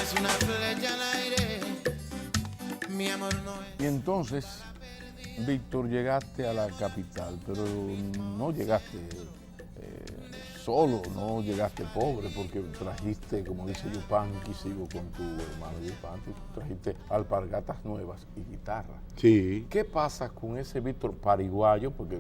es una flecha al aire, mi amor no es. Y entonces, Víctor, llegaste a la capital, pero no llegaste solo, no llegaste pobre, porque trajiste, como dice Yupanqui, sigo con tu hermano Yupanqui, trajiste alpargatas nuevas y guitarra. Sí. ¿Qué pasa con ese Víctor pariguayo? Porque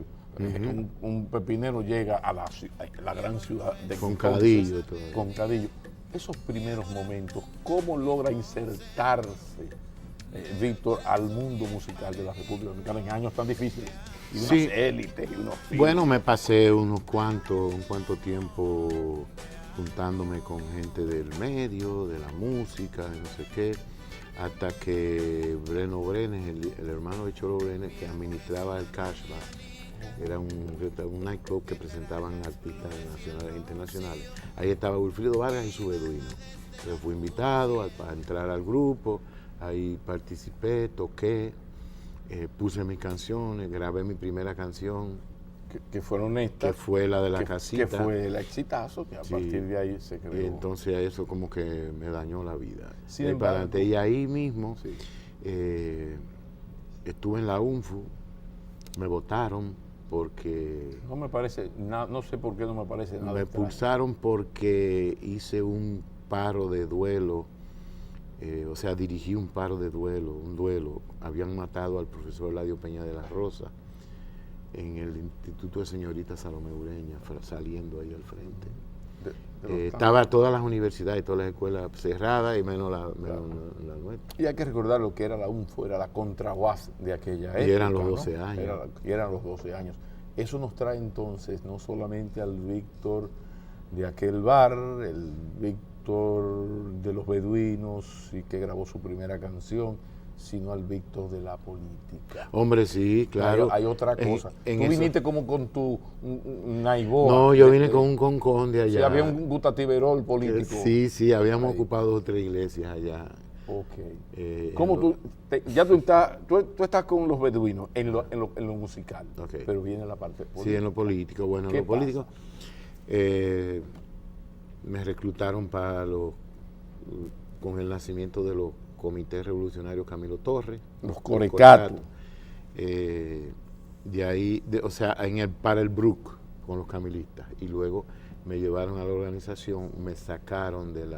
un pepinero llega a la gran ciudad de Concadillo. Concadillo. Esos primeros momentos, ¿cómo logra insertarse Víctor al mundo musical de la República Dominicana en años tan difíciles? Y unas élites y unos filmes. Bueno, me pasé un cuanto tiempo juntándome con gente del medio, de la música, de no sé qué, hasta que Breno Brenes, el hermano de Cholo Brenes, que administraba el Cashback, era un nightclub que presentaban artistas nacionales e internacionales. Ahí estaba Wilfrido Vargas y su beduino. Yo fui invitado a entrar al grupo, ahí participé, toqué, puse mis canciones, grabé mi primera canción. Que fueron estas. Que fue la de la casita. Que fue el exitazo, que a partir de ahí se creó. Y entonces eso como que me dañó la vida. Sin embargo, y ahí mismo estuve en la UNFU, me votaron porque... No me parece, no sé por qué no me parece nada. Me expulsaron porque hice un paro de duelo, o sea, dirigí un paro de un duelo. Habían matado al profesor Eladio Peña de la Rosa en el Instituto de Señorita Salomé Ureña, saliendo ahí al frente. Estaba todas las universidades y todas las escuelas cerradas y menos la nuestra. Y hay que recordar lo que era la UNFO, era la contra UAS de aquella época. Y eran los 12 años. Y eran los 12 años. Eso nos trae entonces no solamente al Víctor de aquel bar, el Víctor de los beduinos y que grabó su primera canción, sino al Víctor de la política. Hombre, sí, claro. Hay otra cosa. Tú viniste como con tu naiboa. No, yo vine con un concón de allá. Sí, había un gutativerol político. Sí, habíamos ocupado 2 o 3 iglesias allá. Ok. ¿Cómo tú estás con los beduinos en lo musical, pero viene la parte política? Sí, en lo político. Bueno, en lo político me reclutaron con el nacimiento de los Comités Revolucionarios Camilo Torres. Los Corecatos. De ahí, para el BRUC con los camilistas. Y luego me llevaron a la organización, me sacaron del...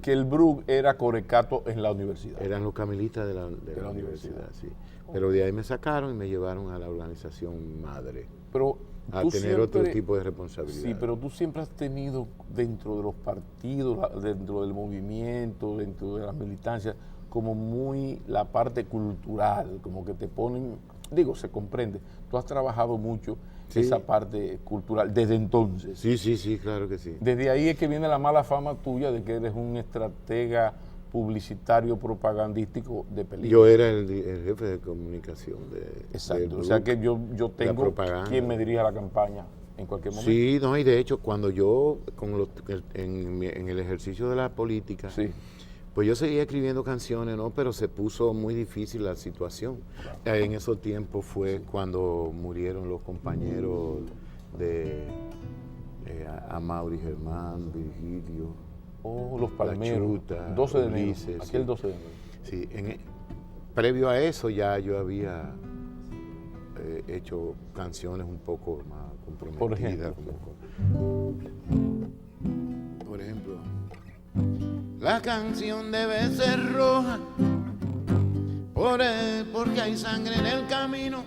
Que el BRUC era Corecato en la universidad. Eran los camilistas de la universidad, sí. Pero de ahí me sacaron y me llevaron a la organización madre. Pero a tener otro tipo de responsabilidad. Sí, pero tú siempre has tenido dentro de los partidos, dentro del movimiento, dentro de las militancias, como muy la parte cultural, como que te ponen, se comprende. Tú has trabajado mucho esa parte cultural desde entonces. Sí, claro que sí. Desde ahí es que viene la mala fama tuya de que eres un estratega publicitario propagandístico de peligro. Yo era el jefe de comunicación Exacto, o sea que yo tengo quien me dirija la campaña en cualquier momento. Sí, no, y de hecho cuando yo, en el ejercicio de la política, pues yo seguía escribiendo canciones, ¿no? Pero se puso muy difícil la situación. Claro. En esos tiempos fue cuando murieron los compañeros de Amaury Germán, Virgilio. Los Palmeros, 12 de enero, aquel 12 de enero. Sí, previo a eso ya yo había hecho canciones un poco más comprometidas. Por ejemplo, la canción debe ser roja, porque hay sangre en el camino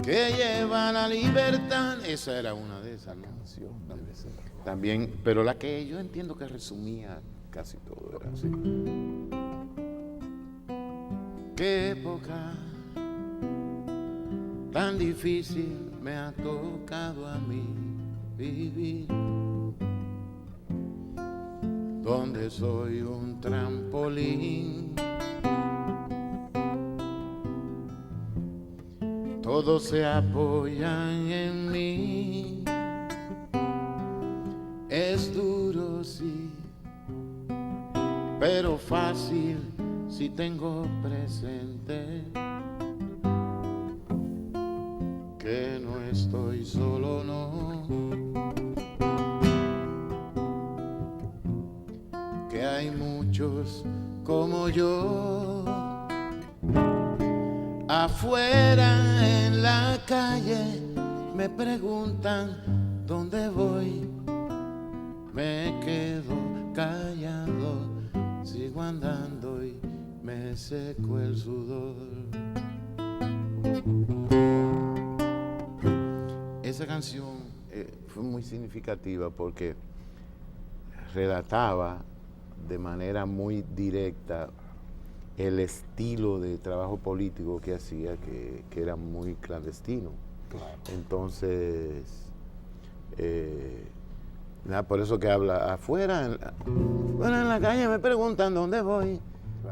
que lleva a la libertad. Esa era una de esas canciones. También, pero la que yo entiendo que resumía casi todo era así. Qué época tan difícil me ha tocado a mí vivir, donde soy un trampolín. Todos se apoyan en mí. Es duro, sí, pero fácil si tengo presente que no estoy solo, no, que hay mucho muchos como yo. Afuera en la calle me preguntan dónde voy. Me quedo callado, sigo andando y me seco el sudor. Esa canción fue muy significativa porque relataba de manera muy directa el estilo de trabajo político que hacía, que era muy clandestino. Claro. Entonces, por eso que habla afuera, en la calle me preguntan dónde voy,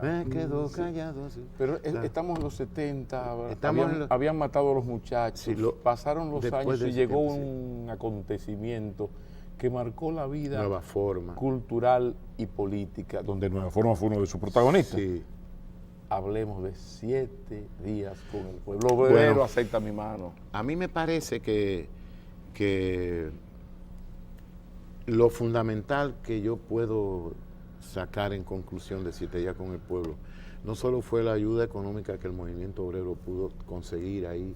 me quedo callado. Sí. Pero estamos en los 70, Estamos habían matado a los muchachos, Sí, pasaron los años y 70, llegó sí. un acontecimiento que marcó la vida Nueva Forma. cultural y política, donde Nueva Forma fue uno de sus protagonistas. Sí. Hablemos de 7 días con el pueblo. Bueno, acepta mi mano. A mí me parece que lo fundamental que yo puedo sacar en conclusión de 7 días con el pueblo, no solo fue la ayuda económica que el movimiento obrero pudo conseguir ahí,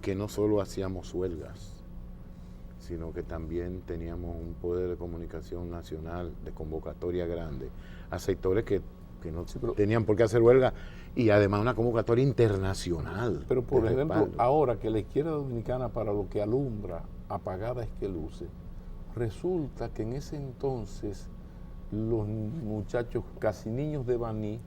que no solo hacíamos huelgas, sino que también teníamos un poder de comunicación nacional de convocatoria grande a sectores que no tenían por qué hacer huelga, y además una convocatoria internacional. Pero por de ejemplo, respaldo. ahora que la izquierda dominicana para lo que alumbra, apagada es que luce, resulta que en ese entonces los muchachos, casi niños de Baní,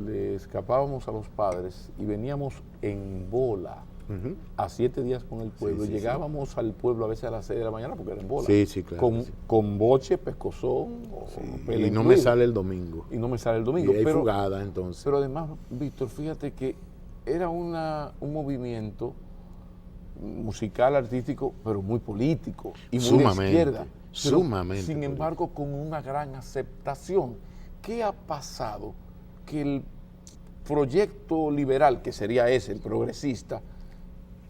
le escapábamos a los padres y veníamos en bola Ujú. a 7 días con el pueblo. Sí, Llegábamos al pueblo a veces a las 6 de la mañana porque era en bola. Sí, sí, claro. Con, con boche, pescozón, o pela Y no me incluida. sale el domingo. Y no me sale el domingo. Y hay pero, fugada entonces. pero además, Víctor, fíjate que era un movimiento musical, artístico, pero muy político y muy Sumamente, de izquierda. Pero, sumamente sin político. embargo, con una gran aceptación. ¿Qué ha pasado? Que el proyecto liberal, que sería ese, el progresista,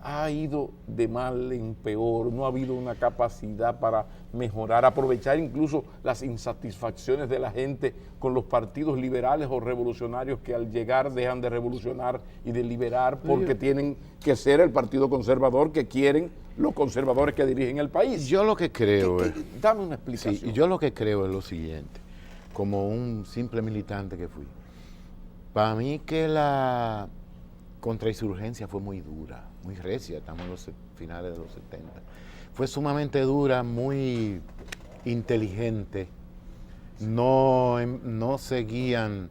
ha ido de mal en peor, no ha habido una capacidad para mejorar, aprovechar incluso las insatisfacciones de la gente con los partidos liberales o revolucionarios que al llegar dejan de revolucionar y de liberar porque tienen que ser el partido conservador que quieren los conservadores que dirigen el país. Yo lo que creo es... Dame una explicación. Sí, yo lo que creo es lo siguiente, como un simple militante que fui. Para mí que la contrainsurgencia fue muy dura, muy recia, estamos en los finales de los 70. Fue sumamente dura, muy inteligente, no seguían,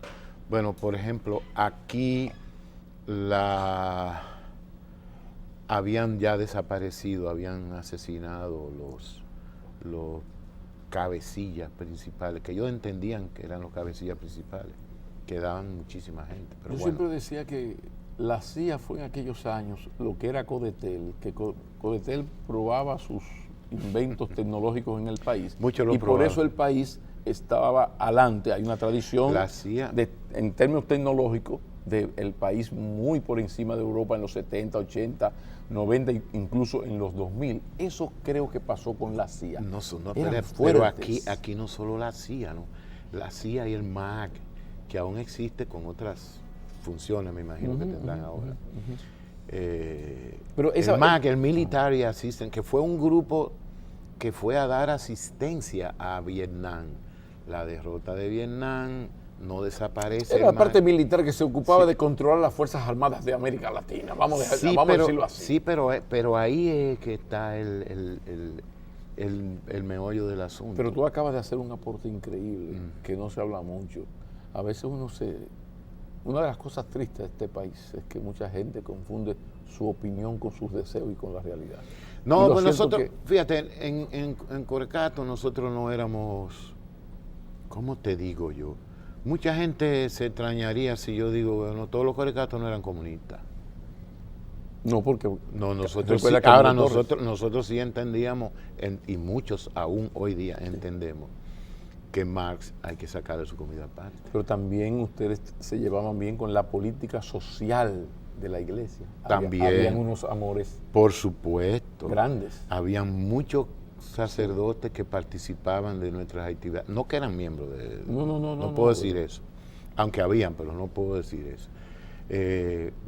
bueno, por ejemplo, aquí habían ya desaparecido, habían asesinado los cabecillas principales, que ellos entendían que eran los cabecillas principales, quedaban muchísima gente. Pero Yo bueno, siempre decía que la CIA fue en aquellos años lo que era Codetel, que Codetel probaba sus inventos tecnológicos en el país. Muchos lo y por probaron. eso el país estaba adelante. Hay una tradición La CIA. en términos tecnológicos del país muy por encima de Europa en los 70, 80, 90, incluso en los 2000. Eso creo que pasó con la CIA. no, Eran pero fuertes. aquí no solo la CIA, ¿no? La CIA y el MAG, que aún existe con otras funciones, me imagino que tendrán ahora. Pero El MAG, el Military Assistance, que fue un grupo que fue a dar asistencia a Vietnam. La derrota de Vietnam no desaparece. Era la el MAG. parte militar que se ocupaba de controlar las Fuerzas Armadas de América Latina. Vamos a decirlo así. Sí, pero ahí es que está el meollo del asunto. Pero tú acabas de hacer un aporte increíble, que no se habla mucho. A veces una de las cosas tristes de este país es que mucha gente confunde su opinión con sus deseos y con la realidad. No, Y lo pues siento nosotros, que- fíjate, en Corecato nosotros no éramos, ¿cómo te digo yo? Mucha gente se extrañaría si yo digo, bueno, todos los corecatos no eran comunistas. No, porque No, nosotros sí, recuerda que ahora Manuel Torres- nosotros sí entendíamos, y muchos aún hoy día entendemos, que Marx hay que sacarle su comida aparte. Pero también ustedes se llevaban bien con la política social de la iglesia. También. Habían unos amores Por supuesto. grandes. Habían muchos sacerdotes que participaban de nuestras actividades, no que eran miembros de... No puedo decir eso, aunque habían, pero no puedo decir eso.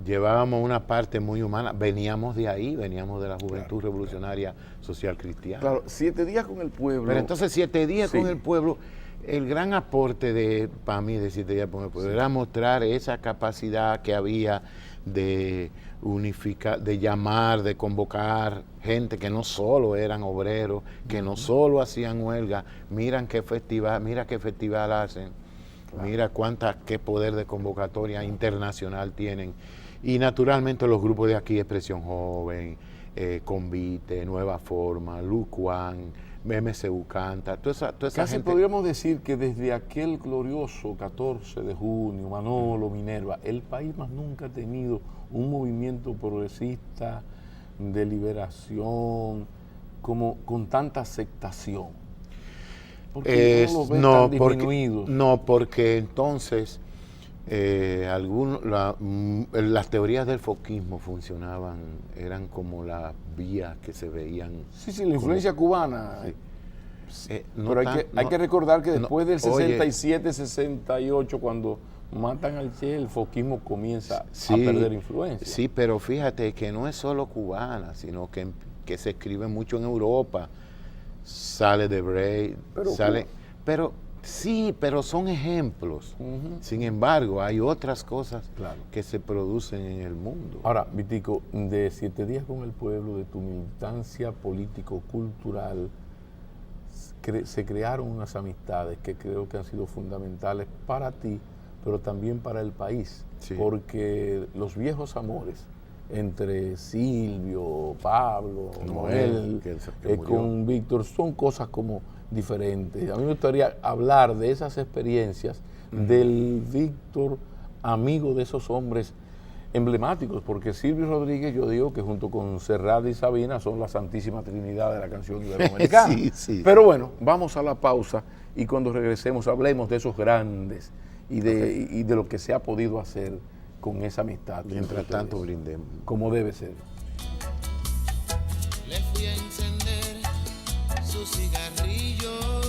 Llevábamos una parte muy humana, veníamos de ahí, veníamos de la Juventud Revolucionaria Social Cristiana. Claro, 7 días con el pueblo. Pero entonces 7 días Sí. con el pueblo, el gran aporte para mí de 7 días con el pueblo era mostrar esa capacidad que había de unificar, de llamar, de convocar gente que no solo eran obreros, que no solo hacían huelga, mira qué festival hacen. Mira qué poder de convocatoria internacional tienen. Y naturalmente los grupos de aquí, Expresión Joven, Convite, Nueva Forma, Lucuán, MCU Canta, toda esa Casi gente. podríamos decir que desde aquel glorioso 14 de junio, Manolo, Minerva, el país más nunca ha tenido un movimiento progresista de liberación como con tanta aceptación. Porque no lo ves tan disminuidos. Porque entonces las teorías del foquismo funcionaban, eran como las vías que se veían. Sí, la influencia cubana. Sí. Pero hay que recordar que después del 67, 68, cuando matan al Che, el foquismo comienza a perder influencia. Sí, pero fíjate que no es solo cubana, sino que se escribe mucho en Europa. Sale de Bray, pero son ejemplos. Sin embargo, hay otras cosas que se producen en el mundo. Ahora, Vitico, de 7 días con el pueblo, de tu militancia político-cultural, se crearon unas amistades que creo que han sido fundamentales para ti, pero también para el país, porque los viejos amores entre Silvio, Pablo, Noel, con Víctor, son cosas como diferentes. A mí me gustaría hablar de esas experiencias, del Víctor, amigo de esos hombres emblemáticos, porque Silvio Rodríguez, yo digo que junto con Serrat y Sabina son la Santísima Trinidad de la canción iberoamericana. Sí. Pero bueno, vamos a la pausa y cuando regresemos hablemos de esos grandes y de lo que se ha podido hacer con esa amistad. Mientras tanto brindemos. Como debe ser. Le fui a encender su cigarrillo.